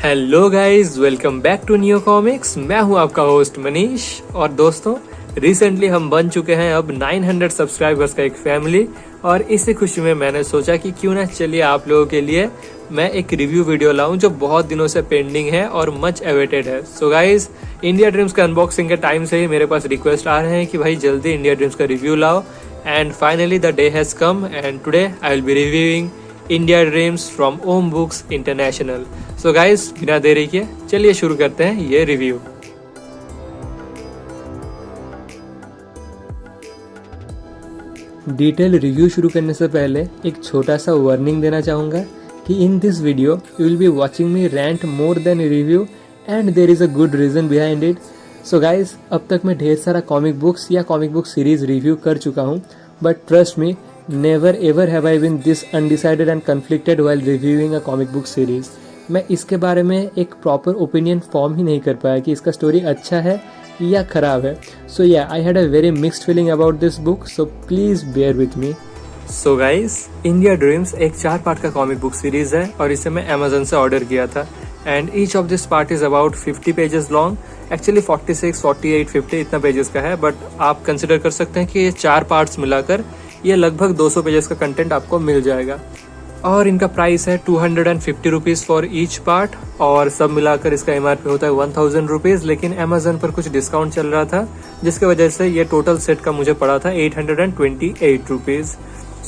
Hello guys, welcome back to new comics. मैं हूं आपका होस्ट मनीष। और दोस्तों, रिसेंटली हम बन चुके हैं अब 900 सब्सक्राइबर्स का एक फैमिली, और इसी खुशी में मैंने सोचा कि क्यों ना चलिए आप लोगों के लिए मैं एक रिव्यू वीडियो लाऊं जो बहुत दिनों से पेंडिंग है और मच अवेटेड है। सो गाइस, इंडिया ड्रीम्स के अनबॉक्सिंग के टाइम से ही मेरे पास रिक्वेस्ट आ रहे हैं कि भाई जल्दी इंडिया ड्रीम्स का रिव्यू लाओ, and finally the day has come and today I will be reviewing India dreams from Om books international. So guys, बिना देरी के चलिए शुरू करते हैं ये रिव्यू। डिटेल रिव्यू शुरू करने से पहले एक छोटा सा वार्निंग देना चाहूँगा कि in this video you will be watching me rant more than review, and there is a good reason behind it. So guys, अब तक मैं ढेर सारा कॉमिक बुक्स या कॉमिक बुक सीरीज रिव्यू कर चुका हूँ, but trust me, never ever have I been this undecided and conflicted while reviewing a comic book series. मैं इसके बारे में एक प्रॉपर ओपिनियन फॉर्म ही नहीं कर पाया कि इसका स्टोरी अच्छा है या खराब है। So yeah I had a very mixed feeling about this book, so please bear with me. So guys, India dreams एक 4 पार्ट का कॉमिक बुक सीरीज है और इसे मैं अमेजन से ऑर्डर किया था, and each of this part is about 50 pages long. Actually 46, 48, 50 इतना पेजेस का है, बट आप कंसिडर कर सकते हैं कि ये 4 पार्ट्स मिलाकर ये लगभग 200 पेजेस का कंटेंट आपको मिल जाएगा। और इनका प्राइस है 250 रुपीज़ फॉर ईच पार्ट, और सब मिलाकर इसका MRP होता है 1000 रुपीज़। लेकिन अमेजन पर कुछ डिस्काउंट चल रहा था, जिसकी वजह से ये टोटल सेट का मुझे पड़ा था 828 रुपीज़।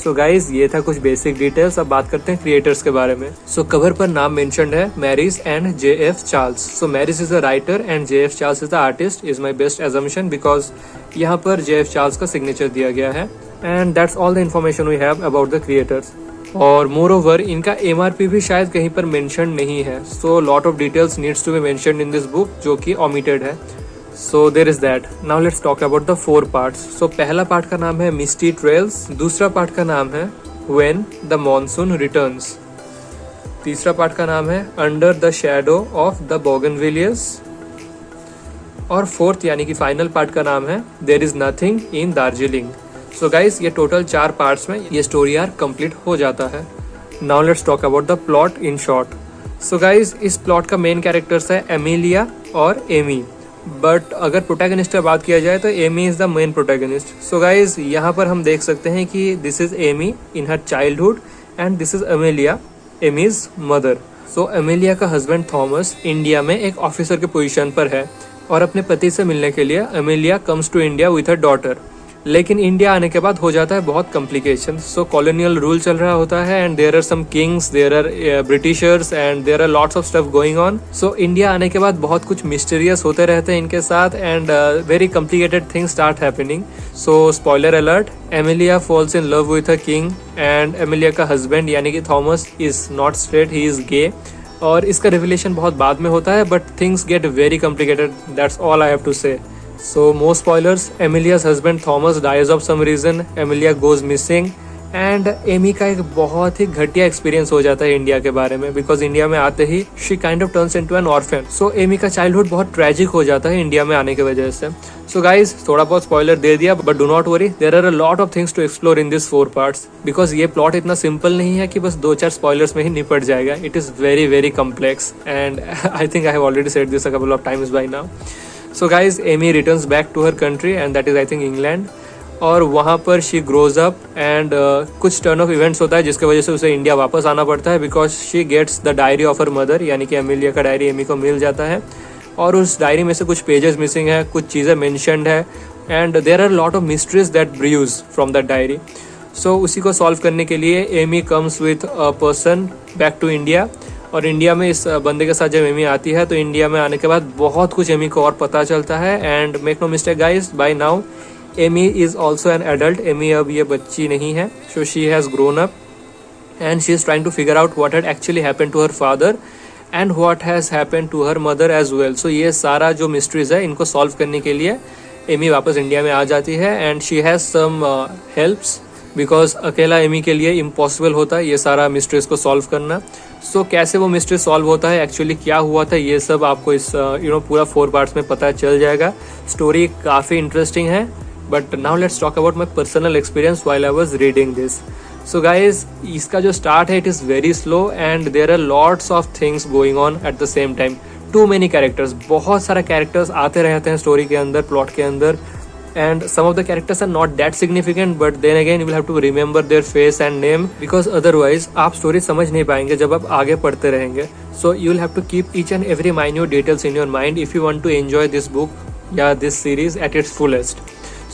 सो गाइज, ये था कुछ बेसिक डिटेल्स। अब बात करते हैं क्रिएटर्स के बारे में। सो कवर पर नाम मेंशन्ड है Maris and JF Charles. So Maris is the writer and JF Charles is the artist, is my best assumption, because यहाँ पर JF चार्ल्स का सिग्नेचर दिया गया है। And that's all the information we have about the creators. और more over इनका MRP भी शायद कहीं पर मेंशन नहीं है। So lot of details needs to be mentioned in this book, जो कि ओमिटेड है। So there is that. Now let's talk about the 4 parts. So पहला पार्ट का नाम है मिस्टी ट्रेल्स, दूसरा पार्ट का नाम है व्हेन द मॉनसून रिटर्न्स, तीसरा पार्ट का नाम है under the shadow of the bougainvilleas, और फोर्थ यानी कि फाइनल पार्ट का नाम है there is nothing in Darjeeling. So guys, ये टोटल 4 पार्ट्स में ये स्टोरी आर्क कंप्लीट हो जाता है। Now let's talk about the plot in short. So guys, इस प्लॉट का मेन कैरेक्टर्स है एमिलिया और एमी, बट अगर प्रोटैगनिस्ट की बात किया जाए तो Amy is the main protagonist. So guys, यहाँ पर हम देख सकते हैं कि this is Amy in her childhood and this is Emilia, Amy's mother. So Emilia का हस्बैंड थॉमस इंडिया में एक ऑफिसर के पोजीशन पर है, और अपने पति से मिलने के लिए Emilia comes to India with her daughter. लेकिन इंडिया आने के बाद हो जाता है बहुत कॉम्प्लिकेशन। सो कॉलोनियल रूल चल रहा होता है, and there are some kings, there are Britishers, and there are lots of stuff going on. So India आने के बाद बहुत कुछ मिस्टीरियस होते रहते हैं इनके साथ, and very complicated things start happening. So spoiler alert, Emilia falls in love with a king, and Emilia का हस्बैंड यानी कि Thomas is not straight, he is gay. और इसका रिविलेशन बहुत बाद में होता है, but things get very complicated, that's all I have to say. So more spoilers, Emilia's husband Thomas dies of some reason, Emilia goes missing, and Amy का एक बहुत ही घटिया एक्सपीरियंस हो जाता है इंडिया के बारे में, बिकॉज इंडिया में आते ही she kind of turns into an orphan. So Amy का चाइल्डहुड बहुत ट्रेजिक हो जाता है इंडिया में आने की वजह से। सो गाइज, थोड़ा बहुत स्पॉइलर दे दिया, but do not worry, there are a lot of things to explore in this 4 parts, because ये प्लॉट इतना सिंपल नहीं है कि बस 2-4 स्पॉयलर्स में ही निपट जाएगा। It is very very complex, and I think I have already said this a couple of times by now. So guys, Amy returns back to her country, and that is I think England, और वहाँ पर she grows up, and कुछ turn of events होता है जिसकी वजह से उसे इंडिया वापस आना पड़ता है, because she gets the diary of her mother, यानी कि एमिलिया का डायरी एमी को मिल जाता है, और उस डायरी में से कुछ पेजेस मिसिंग है, कुछ चीज़ें मेंशन्ड है, and there are lot of mysteries that brews from that diary. So उसी को सॉल्व करने के लिए Amy comes with a person back to India, और इंडिया में इस बंदे के साथ जब एमी आती है तो इंडिया में आने के बाद बहुत कुछ एमी को और पता चलता है। And make no mistake guys, by now Amy is also an adult. Amy अब ये बच्ची नहीं है, so she has grown up, and she is trying to figure out what had actually happened to her father and what has happened to her mother as well. So ये सारा जो mysteries है इनको सॉल्व करने के लिए Amy वापस India में आ जाती है, and she has some helps, because अकेला एमी के लिए इम्पॉसिबल होता है ये सारा मिस्ट्रीज को सॉल्व करना। सो कैसे वो मिस्ट्री सॉल्व होता है, एक्चुअली क्या हुआ था, ये सब आपको इस पूरा 4 पार्ट्स में पता चल जाएगा। स्टोरी काफ़ी इंटरेस्टिंग है, but now let's talk about my personal experience while I was reading this. So guys इसका जो स्टार्ट है it is very slow and there are lots of things going on at the same time. Too many characters, बहुत सारा characters आते रहते हैं story के अंदर, प्लॉट के अंदर. And some of the characters are not that significant, but then again you will have to remember their face and name because otherwise आप story समझ नहीं पाएंगे जब आप आगे पढ़ते रहेंगे. So you will have to keep each and every minute details in your mind if you want to enjoy this book या this series at its fullest.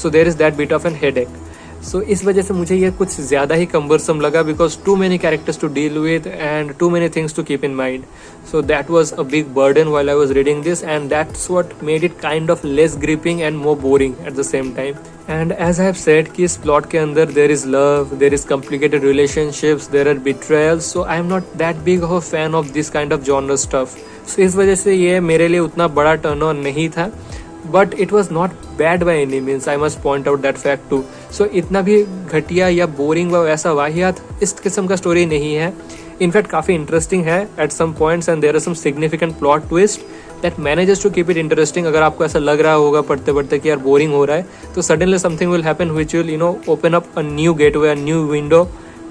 So there is that bit of an headache. सो इस वजह से मुझे ये कुछ ज़्यादा ही cumbersome लगा because too many characters to deal with and too many things to keep in mind. So that was a big burden while I was reading this and that's what made it kind of less gripping and more boring at the same time. And as I have said कि इस plot के अंदर there is love, there is complicated relationships, there are betrayals. So I am not that big of a fan of this kind of genre stuff. So इस वजह से ये मेरे लिए उतना बड़ा टर्न ऑन नहीं था. But it was not bad by any means, I must point out that fact too. So इतना भी घटिया या बोरिंग व ऐसा वाहियात इस किस्म का स्टोरी नहीं है. इनफैक्ट काफ़ी इंटरेस्टिंग है at some points and there are some significant plot twist that manages to keep it interesting. अगर आपको ऐसा लग रहा होगा पढ़ते पढ़ते कि यार बोरिंग हो रहा है, तो suddenly something will happen which will open up a new gateway, a new window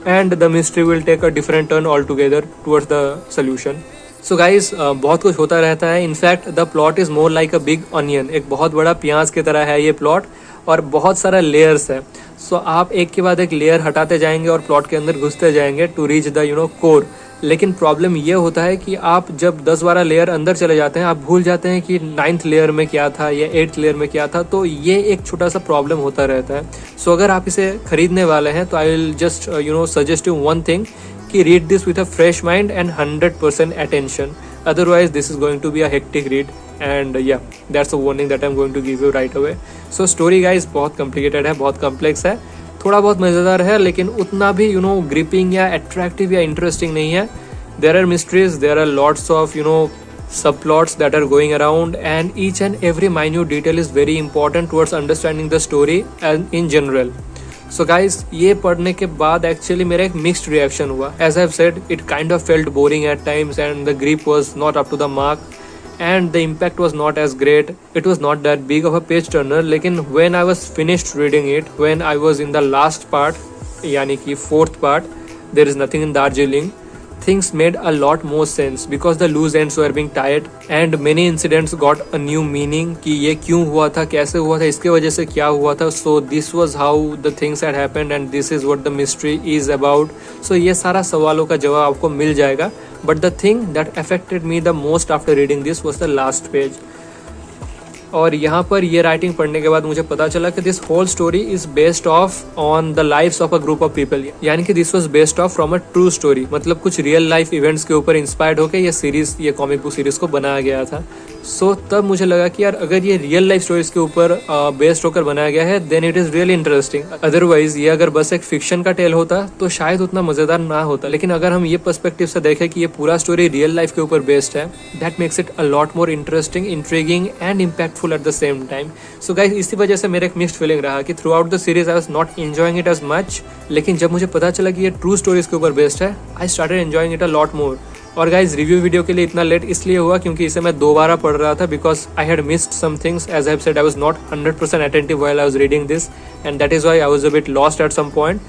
and the mystery will take a different turn all together towards the solution. So guys बहुत कुछ होता रहता है. In fact the plot is more like a big onion. एक बहुत बड़ा प्याज की तरह है ये प्लॉट और बहुत सारा लेयर्स है. सो आप एक के बाद एक लेयर हटाते जाएंगे और प्लॉट के अंदर घुसते जाएंगे टू रीच द कोर. लेकिन प्रॉब्लम ये होता है कि आप जब 10-12 लेयर अंदर चले जाते हैं, आप भूल जाते हैं कि 9th लेयर में क्या था या 8th लेयर में क्या था. तो ये एक छोटा सा प्रॉब्लम होता रहता है. सो अगर आप इसे खरीदने वाले हैं तो I will just suggest you one thing कि read this with a fresh mind and 100% attention. Otherwise this is going to be a hectic read and yeah, that's a warning that I'm going to give you right away. So story guys बहुत complicated है, बहुत complex है, थोड़ा बहुत मज़ेदार है, लेकिन उतना भी gripping या attractive या interesting नहीं है. There are mysteries, there are lots of subplots that are going around and each and every minute detail is very important towards understanding the story and in general. So guys ये पढ़ने के बाद actually मेरा एक mixed reaction हुआ. As I have said it kind of felt boring at times and the grip was not up to the mark and the impact was not as great. It was not that big of a page turner. लेकिन when I was finished reading it, when I was in the last part यानी कि 4th part, there is nothing in Darjeeling, things made a lot more sense because the loose ends were being tied and many incidents got a new meaning कि ये क्यों हुआ था, कैसे हुआ था, इसके वजह से क्या हुआ था. So this was how the things had happened and this is what the mystery is about. So ये सारा सवालों का जवाब आपको मिल जाएगा. But the thing that affected me the most after reading this was the last page. और यहाँ पर ये राइटिंग पढ़ने के बाद मुझे पता चला कि this whole story is based of on the lives of a group of people. यानी कि this was based of from a true story. मतलब कुछ रियल लाइफ इवेंट्स के ऊपर इंस्पायर्ड होकर ये कॉमिक बुक सीरीज को बनाया गया था. सो तब मुझे लगा कि यार अगर ये रियल लाइफ स्टोरीज के ऊपर बेस्ड होकर बनाया गया है then it is really interesting. Otherwise ये अगर बस एक फिक्शन का टेल होता तो शायद उतना मजेदार ना होता. लेकिन अगर हम ये पर्सपेक्टिव से देखें कि ये पूरा स्टोरी रियल लाइफ के ऊपर बेस्ड है, that makes it a lot more interesting, intriguing and impactful at the same time. So guys इसी वजह से मेरा एक मिक्स्ड फीलिंग रहा कि throughout the series I was not enjoying it as much. लेकिन जब मुझे पता चला कि ये ट्रू स्टोरीज के ऊपर बेस्ड है, I started enjoying it a lot मोर. और गाइज रिव्यू वीडियो के लिए इतना लेट इसलिए हुआ क्योंकि इसे मैं दोबारा पढ़ रहा था because I had missed some things. As I have said I was not 100% attentive while I was reading this and that is why I was a bit lost at some point.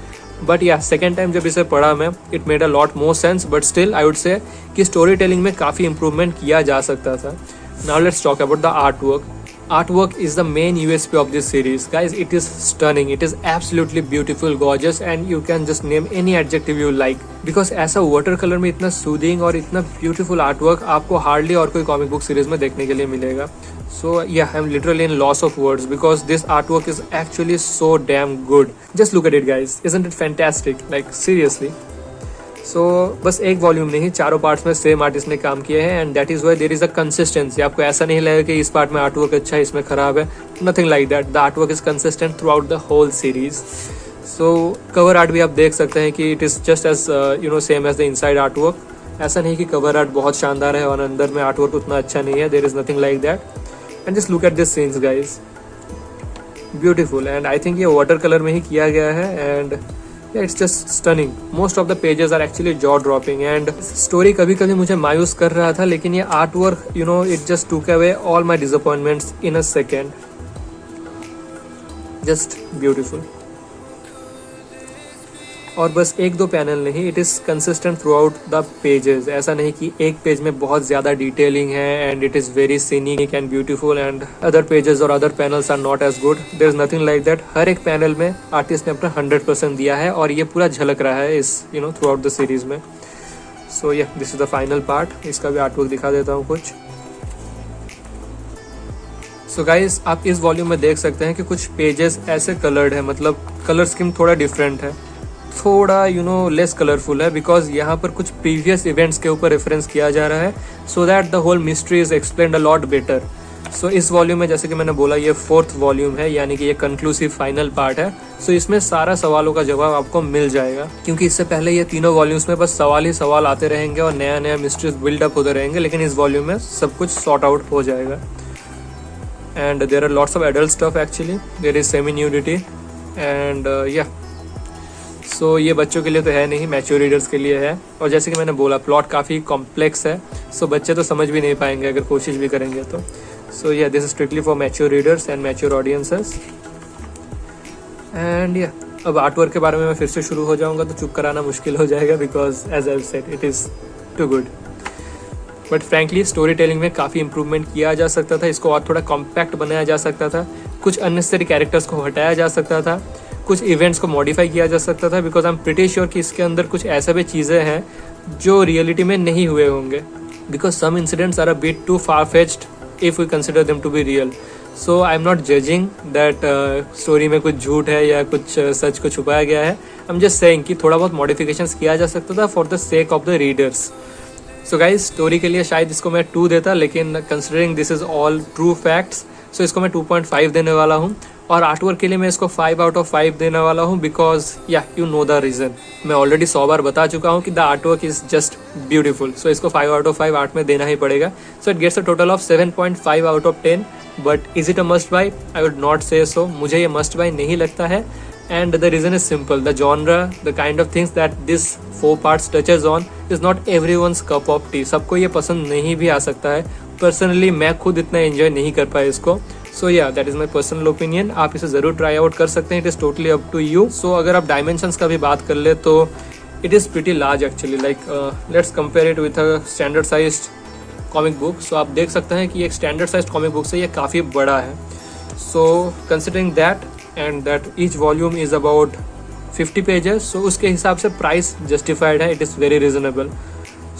But yeah second time जब इसे पढ़ा मैं, it made a lot more sense. But still I would say कि story telling में काफ़ी improvement किया जा सकता था. Now let's talk about the art work. Artwork is the main USP of this series. Guys, it is stunning. It is absolutely beautiful, gorgeous and you can just name any adjective you like. Because ऐसा watercolor में इतना soothing और इतना beautiful artwork आपको hardly और कोई comic book series में देखने के लिए मिलेगा. So yeah, I'm literally in loss of words because this artwork is actually so damn good. Just look at it guys. Isn't it fantastic? Like seriously. सो बस एक वॉल्यूम नहीं, चारों पार्ट्स में सेम आर्टिस्ट ने काम किए हैं and that is why there is a consistency. आपको ऐसा नहीं लगेगा कि इस पार्ट में आर्टवर्क अच्छा है, इसमें खराब है. Nothing like that. The artwork is consistent throughout the whole series. So cover art भी आप देख सकते हैं कि it is just as same as the inside artwork. ऐसा नहीं कि कवर आर्ट बहुत शानदार है और अंदर में आर्टवर्क उतना अच्छा नहीं है. There is nothing like that. And just look at this scenes guys, beautiful. And I think ये वाटर कलर में ही किया गया है and it's just stunning. Most of the pages are actually jaw dropping and story कभी कभी मुझे मायूस कर रहा था, लेकिन ये art work it just took away all my disappointments in a second. Just beautiful. और बस एक दो पैनल नहीं, it is consistent throughout the pages. ऐसा नहीं कि एक पेज में बहुत ज़्यादा डिटेलिंग है and it is very scenic and beautiful and other pages और other panels are not as good. There is nothing like that. हर एक पैनल में आर्टिस्ट ने अपना 100% दिया है और ये पूरा झलक रहा है इस थ्रू आउट द सीरीज़ में। सो या this is the final part. इसका भी आर्टवर्क दिखा देता हूँ कुछ। सो गाइस, आप इस वॉल्यूम में देख सकते हैं कि कुछ पेजेस ऐसे कलर्ड है, मतलब कलर स्कीम थोड़ा डिफरेंट है, थोड़ा लेस कलरफुल है, बिकॉज यहाँ पर कुछ प्रीवियस इवेंट्स के ऊपर रेफरेंस किया जा रहा है, so that the whole mystery is explained a lot better. So इस वॉल्यूम में, जैसे कि मैंने बोला, ये 4th वॉल्यूम है, यानी कि ये कंक्लूसिव फाइनल पार्ट है। सो इसमें सारा सवालों का जवाब आपको मिल जाएगा, क्योंकि इससे पहले ये तीनों वॉल्यूम्स में बस सवाल ही सवाल आते रहेंगे और नया नया मिस्ट्रीज बिल्डअप होते रहेंगे, लेकिन इस वॉल्यूम में सब कुछ सॉर्ट आउट हो जाएगा। And there are lots of adult stuff actually. There is semi nudity and yeah. So ये बच्चों के लिए तो है नहीं, मैच्योर रीडर्स के लिए है। और जैसे कि मैंने बोला, प्लॉट काफ़ी कॉम्प्लेक्स है, सो बच्चे तो समझ भी नहीं पाएंगे अगर कोशिश भी करेंगे तो। सो या this is strictly for mature readers and mature audiences. And या अब आर्टवर्क के बारे में मैं फिर से शुरू हो जाऊँगा तो चुप कराना मुश्किल हो जाएगा, because as I said it is too good. But frankly storytelling में काफ़ी इंप्रूवमेंट किया जा सकता था, इसको और थोड़ा कॉम्पैक्ट बनाया जा सकता था, कुछ अननेसेसरी कैरेक्टर्स को हटाया जा सकता था, कुछ इवेंट्स को मॉडिफाई किया जा सकता था, because I am pretty sure कि इसके अंदर कुछ ऐसा भी चीज़ें हैं जो रियलिटी में नहीं हुए होंगे, because some incidents are a bit too far fetched if we consider them to be real. So I am not judging that story में कुछ झूठ है या कुछ सच को छुपाया गया है। आई एम जस्ट सेइंग कि थोड़ा बहुत मॉडिफिकेशंस किया जा सकता था for the sake of the readers. So guys, story के लिए शायद इसको मैं 2 देता, लेकिन considering this is all true facts, so इसको मैं 2.5 देने वाला हूँ। और आर्टवर्क के लिए मैं इसको 5 out of 5 देने वाला हूँ, because yeah you know the reason. मैं ऑलरेडी 100 बार बता चुका हूँ कि the artwork is just beautiful, so इसको 5 out of 5 आर्ट में देना ही पड़ेगा। So it gets a total of 7.5 out of 10। But is it a must buy? I would not say so. मुझे ये मस्ट बाय नहीं लगता है, and the reason is simple. The genre, the kind of things that this 4 parts touches on is not everyone's cup of tea. सबको ये पसंद नहीं भी आ सकता है। पर्सनली मैं खुद इतना एंजॉय नहीं कर पाया इसको। So yeah that is my personal opinion. आप इसे ज़रूर ट्राई आउट कर सकते हैं, it is totally up to you. So अगर आप डायमेंशंस का भी बात कर ले तो it is pretty large actually. Like let's compare it with a standard sized comic book. So आप देख सकते हैं कि एक स्टैंडर्ड साइज्ड कॉमिक बुक से ये काफ़ी बड़ा है। So considering that and that each volume is about 50 pages, so उसके हिसाब से प्राइस जस्टिफाइड है, it is very reasonable.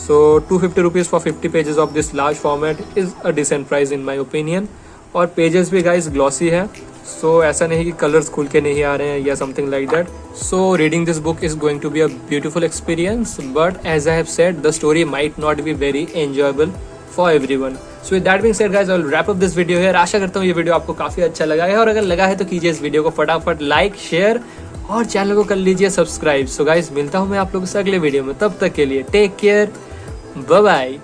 So 250 rupees for 50 pages of this large format is a decent price in my opinion. और pages भी guys glossy है, सो ऐसा नहीं कि कलर्स खुल के नहीं आ रहे हैं या something like that. So reading this book is going to be a beautiful experience, but as I have said the story might not be very enjoyable for everyone. So with that being said guys, I will wrap up this video here. आशा करता हूँ ये video आपको काफी अच्छा लगा है, और अगर लगा है तो कीजिए इस वीडियो को फटाफट लाइक, शेयर और चैनल को कर लीजिए सब्सक्राइब। सो गाइस, मिलता हूँ मैं आप लोगों से अगले वीडियो में, तब तक के लिए टेक केयर, बाय बाय।